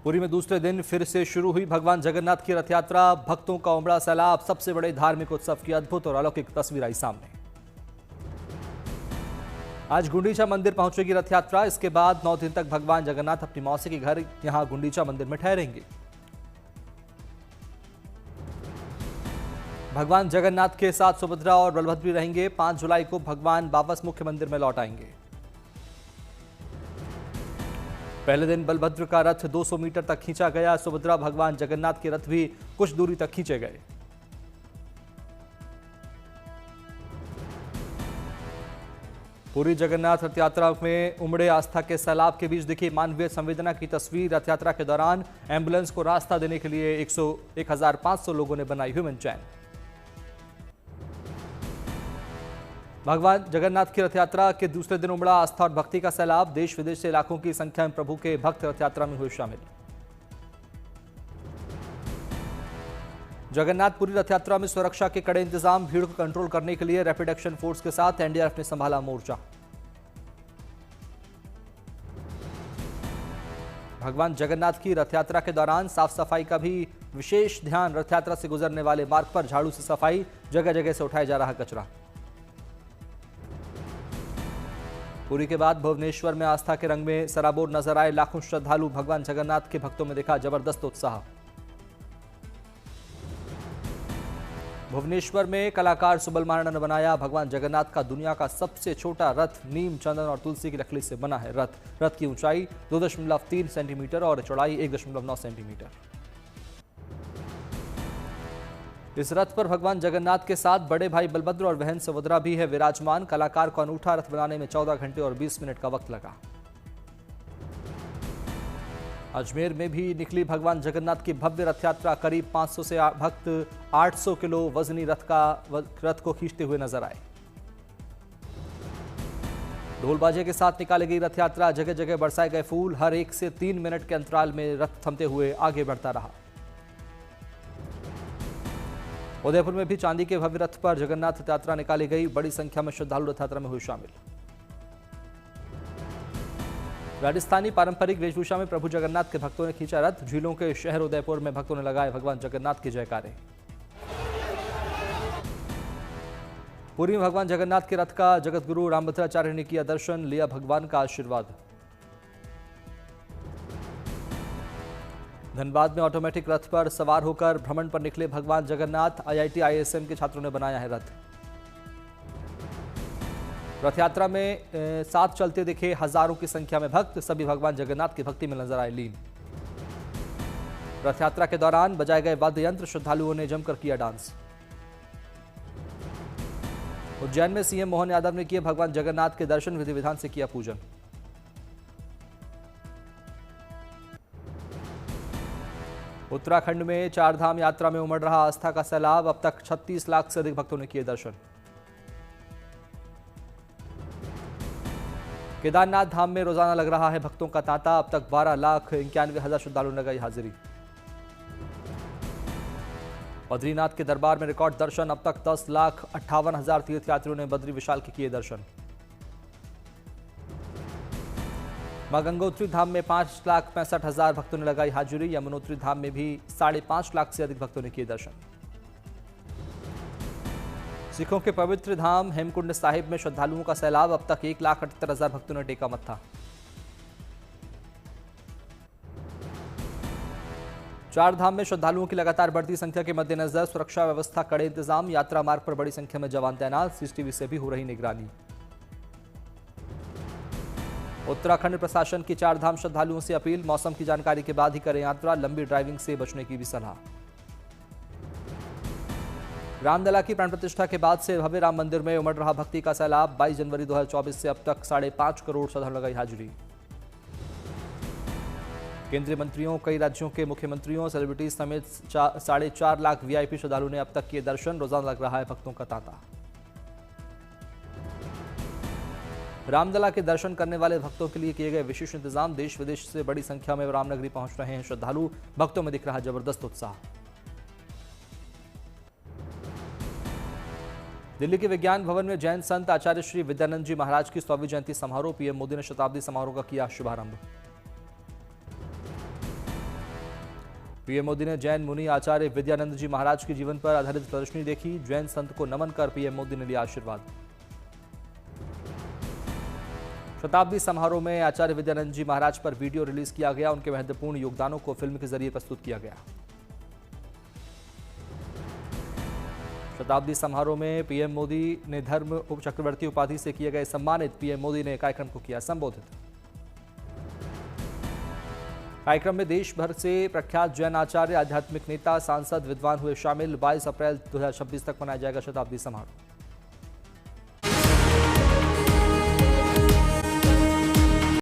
पुरी में दूसरे दिन फिर से शुरू हुई भगवान जगन्नाथ की रथ यात्रा। भक्तों का उमड़ा सैलाब, सबसे बड़े धार्मिक उत्सव की अद्भुत और अलौकिक तस्वीर आई सामने। आज गुंडीचा मंदिर पहुंचेगी रथ यात्रा। इसके बाद 9 दिन तक भगवान जगन्नाथ अपनी मौसी के घर यहां गुंडीचा मंदिर में ठहरेंगे। भगवान जगन्नाथ के साथ सुभद्रा और बलभद्र भी रहेंगे। 5 जुलाई को भगवान वापस मुख्य मंदिर में लौट आएंगे। पहले दिन बलभद्र का रथ 200 मीटर तक खींचा गया। सुभद्रा भगवान जगन्नाथ के रथ भी कुछ दूरी तक खींचे गए। पूरी जगन्नाथ रथ यात्रा में उमड़े आस्था के सैलाब के बीच दिखी मानवीय संवेदना की तस्वीर। रथ यात्रा के दौरान एम्बुलेंस को रास्ता देने के लिए 1500 लोगों ने बनाई ह्यूमन चैन। भगवान जगन्नाथ की रथ यात्रा के दूसरे दिन उमड़ा आस्था और भक्ति का सैलाब। देश विदेश से लाखों की संख्या में प्रभु के भक्त रथ यात्रा में हुए शामिल। जगन्नाथपुरी रथ यात्रा में सुरक्षा के कड़े इंतजाम। भीड़ को कंट्रोल करने के लिए रैपिड एक्शन फोर्स के साथ एनडीआरएफ ने संभाला मोर्चा। भगवान जगन्नाथ की रथ यात्रा के दौरान साफ सफाई का भी विशेष ध्यान। रथ यात्रा से गुजरने वाले मार्ग पर झाड़ू से सफाई, जगह जगह से उठाया जा रहा कचरा। पुरी के बाद भुवनेश्वर में आस्था के रंग में सराबोर नजर आए लाखों श्रद्धालु। भगवान जगन्नाथ के भक्तों में देखा जबरदस्त उत्साह। भुवनेश्वर में कलाकार सुबल मारना ने बनाया भगवान जगन्नाथ का दुनिया का सबसे छोटा रथ। नीम, चंदन और तुलसी की लकड़ी से बना है रथ की ऊंचाई 2.3 सेंटीमीटर और चौड़ाई 1.9 सेंटीमीटर। इस रथ पर भगवान जगन्नाथ के साथ बड़े भाई बलभद्र और बहन सुभद्रा भी है विराजमान। कलाकार को अनूठा रथ बनाने में 14 घंटे और 20 मिनट का वक्त लगा। अजमेर में भी निकली भगवान जगन्नाथ की भव्य रथ यात्रा। करीब 500 से भक्त 800 किलो वजनी रथ को खींचते हुए नजर आए। ढोल बाजे के साथ निकाली गई रथ यात्रा। जगह जगह बरसाए गए फूल। हर 1 से 3 मिनट के अंतराल में रथ थमते हुए आगे बढ़ता रहा। उदयपुर में भी चांदी के भव्य रथ पर जगन्नाथ रथ यात्रा निकाली गई। बड़ी संख्या में श्रद्धालु रथ यात्रा में हुए शामिल। राजस्थानी पारंपरिक वेशभूषा में प्रभु जगन्नाथ के भक्तों ने खींचा रथ। झीलों के शहर उदयपुर में भक्तों ने लगाए भगवान जगन्नाथ के जयकारे। पुरी में भगवान जगन्नाथ के रथ का जगत गुरु रामभद्राचार्य ने किया दर्शन, लिया भगवान का आशीर्वाद। धनबाद में ऑटोमेटिक रथ पर सवार होकर भ्रमण पर निकले भगवान जगन्नाथ। आईआईटी आईएसएम के छात्रों ने बनाया है रथ। रथ यात्रा में साथ चलते दिखे हजारों की संख्या में भक्त। सभी भगवान जगन्नाथ की भक्ति में नजर आए लीन। रथ यात्रा के दौरान बजाए गए वाद्य यंत्र। श्रद्धालुओं ने जमकर किया डांस। उज्जैन में सीएम मोहन यादव ने किए भगवान जगन्नाथ के दर्शन, विधि विधान से किया पूजन। उत्तराखंड में 4 धाम यात्रा में उमड़ रहा आस्था का सैलाब। अब तक 36 लाख से अधिक भक्तों ने किए दर्शन। केदारनाथ धाम में रोजाना लग रहा है भक्तों का तांता। अब तक 12,91,000 श्रद्धालुओं ने लगाई हाजिरी। बद्रीनाथ के दरबार में रिकॉर्ड दर्शन। अब तक 10,58,000 तीर्थयात्रियों ने बद्री विशाल के किए दर्शन। मां गंगोत्री धाम में 5,65,000 भक्तों ने लगाई हाजिरी। यमुनोत्री धाम में भी 5.5 लाख से अधिक भक्तों ने किए दर्शन। सिखों के पवित्र धाम हेमकुंड साहिब में श्रद्धालुओं का सैलाब। अब तक 1,78,000 भक्तों ने टेका मत्था। चार धाम में श्रद्धालुओं की लगातार बढ़ती संख्या के मद्देनजर सुरक्षा व्यवस्था कड़े इंतजाम। यात्रा मार्ग पर बड़ी संख्या में जवान तैनात। सीसीटीवी से भी हो रही निगरानी। उत्तराखंड प्रशासन की 4 धाम श्रद्धालुओं से अपील, मौसम की जानकारी के बाद ही करें यात्रा। लंबी ड्राइविंग से बचने की भी सलाह। रामलला की प्राण प्रतिष्ठा के बाद से भव्य राम मंदिर में उमड़ रहा भक्ति का सैलाब। 22 जनवरी 2024 से अब तक 5.5 करोड़ श्रद्धालु लगाई हाजिरी। केंद्रीय मंत्रियों, कई राज्यों के मुख्यमंत्रियों, सेलिब्रिटीज समेत 4.5 लाख वीआईपी श्रद्धालु ने अब तक किए दर्शन। रोजाना लग रहा है भक्तों का तांता। रामलला के दर्शन करने वाले भक्तों के लिए किए गए विशेष इंतजाम। देश विदेश से बड़ी संख्या में रामनगरी पहुंच रहे हैं श्रद्धालु। भक्तों में दिख रहा जबरदस्त उत्साह। दिल्ली के विज्ञान भवन में जैन संत आचार्य श्री विद्यानंद जी महाराज की 100वीं जयंती समारोह। पीएम मोदी ने शताब्दी समारोह का किया शुभारंभ। पीएम मोदी ने जैन मुनि आचार्य विद्यानंद जी महाराज के जीवन पर आधारित प्रदर्शनी देखी। जैन संत को नमन कर पीएम मोदी ने लिया आशीर्वाद। शताब्दी समारोह में आचार्य विद्यानंद जी महाराज पर वीडियो रिलीज किया गया। उनके महत्वपूर्ण योगदानों को फिल्म के जरिए प्रस्तुत किया गया। शताब्दी समारोह में पीएम मोदी ने धर्म चक्रवर्ती उपाधि से किए गए सम्मानित। पीएम मोदी ने कार्यक्रम को किया संबोधित। कार्यक्रम में देश भर से प्रख्यात जैन आचार्य, आध्यात्मिक नेता, सांसद, विद्वान हुए शामिल। 22 अप्रैल 2026 तक मनाया जाएगा शताब्दी समारोह।